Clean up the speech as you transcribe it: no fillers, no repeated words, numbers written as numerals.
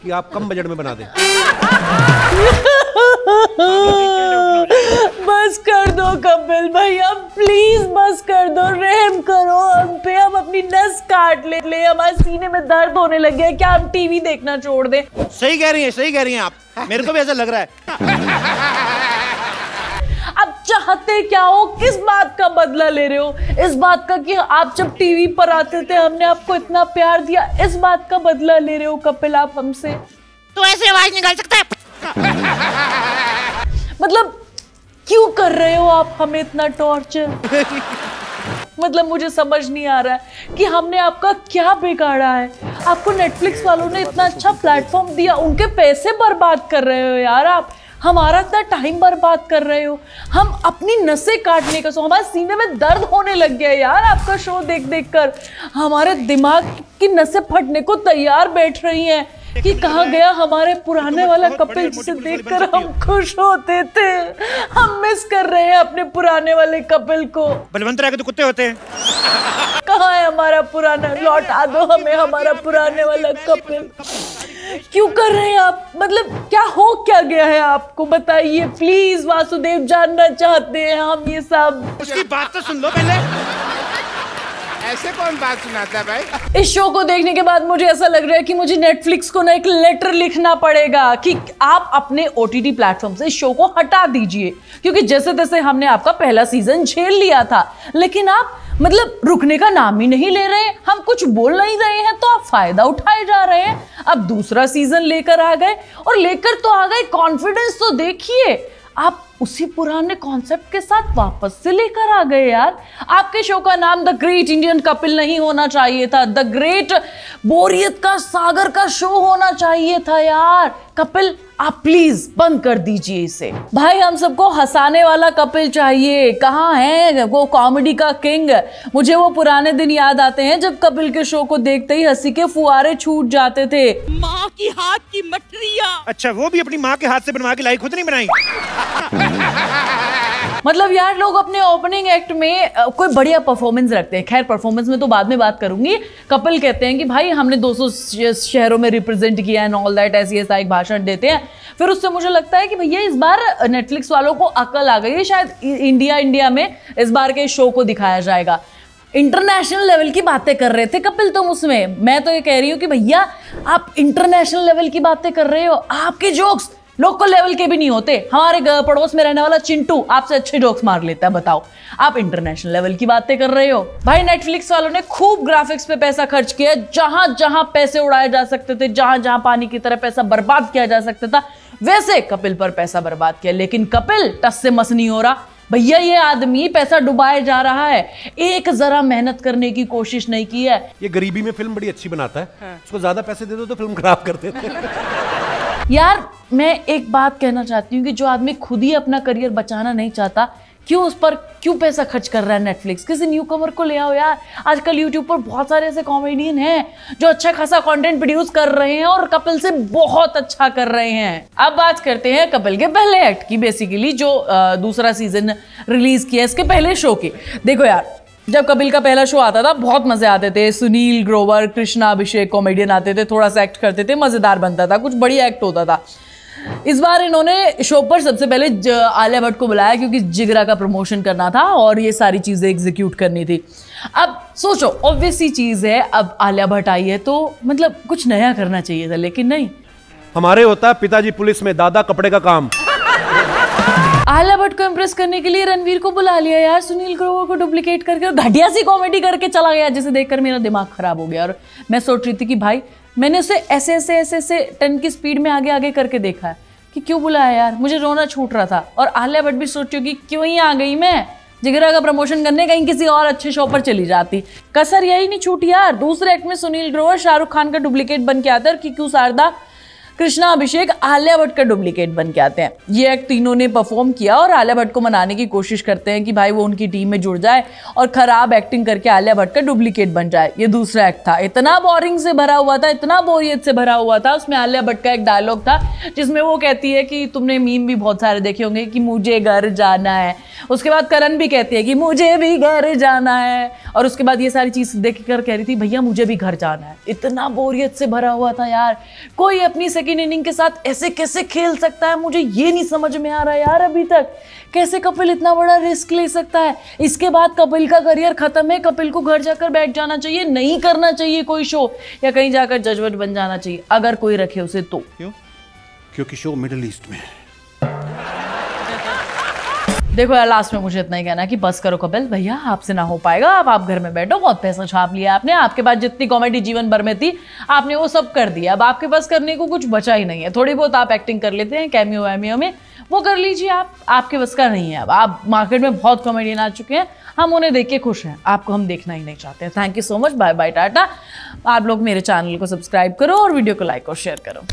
कि आप कम बजट में बना दें। बस कर दो कपिल भैया, प्लीज बस कर दो, रहम करो हम पे। हम अपनी नस काट ले, हमारे सीने में दर्द होने लग गया। क्या हम टीवी देखना छोड़ दें? सही कह रही हैं आप, मेरे को भी ऐसा लग रहा है। अब चाहते क्या हो? किस बात का बदला ले रहे हो? इस बात का कि आप जब टीवी पर आते थे हमने आपको इतना प्यार दिया, इस बात का बदला ले रहे हो कपिल आप हमसे? तो ऐसे आवाज निकाल सकता है? मतलब क्यों कर रहे हो आप हमें इतना टॉर्चर? मतलब मुझे समझ नहीं आ रहा है कि हमने आपका क्या बिगाड़ा है। आपको नेटफ्लिक्स वालों ने इतना अच्छा प्लेटफॉर्म दिया, उनके पैसे बर्बाद कर रहे हो यार आप। हमारा इतना टाइम बर्बाद कर रहे हो। हम अपनी नसें काटने का हमारे सीने में दर्द होने लग गया यार आपका शो देख देख कर। हमारे दिमाग की नसें फटने को तैयार बैठ रही हैं कि कहाँ गया हमारे पुराने वाला कपिल जिसे देखकर हम खुश होते थे। हम मिस कर रहे हैं अपने पुराने वाले कपिल को। बलवंत राय के तो कुत्ते होते हैं। कहाँ है हमारा पुराना? लौटा दो हमें हमारा पुराने वाला कपिल। क्यों कर रहे हैं आप? मतलब क्या हो क्या गया है आपको, बताइए प्लीज। वासुदेव जानना चाहते हैं हम ये सब। उसकी बात तो सुन लो पहले। ऐसे कौन बात सुनाता है भाई? इस शो को देखने के बाद मुझे ऐसा लग रहा है कि मुझे नेटफ्लिक्स को ना एक लेटर लिखना पड़ेगा कि आप अपने OTT प्लेटफॉर्म से इस शो को हटा दीजिए, क्योंकि जैसे तैसे हमने आपका पहला सीजन झेल लिया था, लेकिन आप मतलब रुकने का नाम ही नहीं ले रहे। हम कुछ बोल नहीं रहे हैं तो आप फायदा उठाए जा रहे हैं। अब दूसरा सीजन लेकर आ गए, और लेकर तो आ गए, कॉन्फिडेंस तो देखिए। आप उसी पुराने कॉन्सेप्ट के साथ वापस से लेकर आ गए यार। आपके शो का नाम द ग्रेट इंडियन कपिल नहीं होना चाहिए था, द ग्रेट बोरियत का सागर का शो होना चाहिए था यार। कपिल आप प्लीज बंद कर दीजिए इसे भाई। हम सबको हंसाने वाला कपिल चाहिए। कहाँ है वो कॉमेडी का किंग? मुझे वो पुराने दिन याद आते हैं जब कपिल के शो को देखते ही हंसी के फुहारे छूट जाते थे। माँ की हाथ की मठरिया। अच्छा, वो भी अपनी माँ के हाथ से बनवा के लाई, खुद नहीं बनाई? मतलब यार लोग अपने ओपनिंग एक्ट में कोई बढ़िया परफॉर्मेंस रखते हैं। खैर परफॉर्मेंस में तो बाद में बात करूंगी। कपिल कहते हैं कि भाई हमने 200 शहरों में रिप्रेजेंट किया एंड ऑल दैट, ऐसा एक भाषण देते हैं। फिर उससे मुझे लगता है कि भैया इस बार नेटफ्लिक्स वालों को अकल आ गई है, शायद इंडिया में इस बार के शो को दिखाया जाएगा। इंटरनेशनल लेवल की बातें कर रहे थे कपिल तुम उसमें। मैं तो ये कह रही हूँ कि भैया आप इंटरनेशनल लेवल की बातें कर रहे हो, आपके जोक्स लोकल लेवल के भी नहीं होते। हमारे पड़ोस में रहने वाला चिंटू आपसे अच्छे जोक्स मार लेता है, बताओ आप इंटरनेशनल लेवल की बातें कर रहे हो। भाई नेटफ्लिक्स वालों ने खूब ग्राफिक्स पे पैसा खर्च किया, जहां जहां पैसे उड़ाए जा सकते थे, जहां जहां पानी की तरह पैसा बर्बाद किया जा सकता था, वैसे कपिल पर पैसा बर्बाद किया। लेकिन कपिल टस से मस नहीं हो रहा भैया। ये आदमी पैसा डुबाए जा रहा है, एक जरा मेहनत करने की कोशिश नहीं की है। ये गरीबी में फिल्म बड़ी अच्छी बनाता है, उसको ज्यादा पैसे दे दो तो फिल्म खराब कर देते हैं। यार मैं एक बात कहना चाहती हूँ कि जो आदमी खुद ही अपना करियर बचाना नहीं चाहता, क्यों उस पर क्यों पैसा खर्च कर रहा है नेटफ्लिक्स? किसी न्यू कमर को ले आओ यार। आजकल यूट्यूब पर बहुत सारे ऐसे कॉमेडियन हैं जो अच्छा खासा कंटेंट प्रोड्यूस कर रहे हैं और कपिल से बहुत अच्छा कर रहे हैं। अब बात करते हैं कपिल के पहले एक्ट की, बेसिकली जो दूसरा सीजन रिलीज किया इसके पहले शो की। देखो यार, जब कपिल का पहला शो आता था बहुत मजे आते थे। सुनील ग्रोवर, कृष्णा अभिषेक कॉमेडियन आते थे, थोड़ा सा एक्ट करते थे, मजेदार बनता था, कुछ बढ़िया एक्ट होता था। इस बार इन्होंने शो पर सबसे पहले आलिया भट्ट को बुलाया क्योंकि जिगरा का प्रमोशन करना था और ये सारी चीजें एग्जीक्यूट करनी थी। अब सोचो ऑब्वियस सी चीज है, अब आलिया भट्ट आई है तो मतलब कुछ नया करना चाहिए था, लेकिन नहीं। हमारे होता है पिताजी पुलिस में, दादा कपड़े का काम। आलिया भट्ट को इम्प्रेस करने के लिए रणवीर को बुला लिया यार, सुनील ग्रोवर को डुप्लीकेट करके घटिया सी कॉमेडी करके चला गया, जिसे देखकर मेरा दिमाग खराब हो गया। और मैं सोच रही थी कि भाई मैंने उसे ऐसे 10 की स्पीड में आगे आगे करके देखा है कि क्यों बुलाया यार, मुझे रोना छूट रहा था। और आलिया भट्ट भी सोच रही कि क्यों ही आ गई मैं, जिगरा का प्रमोशन करने, कहीं किसी और अच्छे शो पर चली जाती। कसर यही नहीं छूटी यार, दूसरे एक्ट में सुनील ग्रोवर शाहरुख खान का डुप्लीकेट बन के आता है और किकू शारदा कृष्णा अभिषेक आलिया भट्ट का डुप्लीकेट बन के आते हैं। ये एक्ट तीनों ने परफॉर्म किया और आलिया भट्ट को मनाने की कोशिश करते हैं कि भाई वो उनकी टीम में जुड़ जाए और खराब एक्टिंग करके आलिया भट्ट का डुप्लीकेट बन जाए। ये दूसरा एक्ट था, इतना बोरिंग से भरा हुआ था, इतना बोरियत से भरा हुआ था। उसमें आलिया भट्ट का एक डायलॉग था जिसमें वो कहती है कि तुमने मीम भी बहुत सारे देखे होंगे कि मुझे घर जाना है। उसके बाद करण भी कहती है कि मुझे भी घर जाना है, और उसके बाद ये सारी चीज देख कर कह रही थी भैया मुझे भी घर जाना है। इतना बोरियत से भरा हुआ था यार। कोई अपनी सेकेंड इनिंग के साथ ऐसे कैसे खेल सकता है, मुझे ये नहीं समझ में आ रहा यार अभी तक। कैसे कपिल इतना बड़ा रिस्क ले सकता है? इसके बाद कपिल का करियर खत्म है, कपिल को घर जाकर बैठ जाना चाहिए, नहीं करना चाहिए कोई शो, या कहीं जाकर जज वज बन जाना चाहिए अगर कोई रखे उसे तो। क्यों? क्योंकि शो मिडिल ईस्ट में है। देखो यार, लास्ट में मुझे इतना ही कहना है कि बस करो कपिल भैया, आपसे ना हो पाएगा। आप घर में बैठो, बहुत पैसा छाप लिया आपने, आपके पास जितनी कॉमेडी जीवन भर में थी आपने वो सब कर दिया। अब आपके पास करने को कुछ बचा ही नहीं है। थोड़ी बहुत आप एक्टिंग कर लेते हैं कैमियो वैमियो में, वो कर लीजिए आप, आपके बस का नहीं है। अब आप मार्केट में बहुत कॉमेडियन आ चुके हैं, हम उन्हें देख के खुश हैं, आपको हम देखना ही नहीं चाहते हैं। Thank you so much, bye bye tata. आप लोग मेरे चैनल को सब्सक्राइब करो और वीडियो को लाइक और शेयर करो।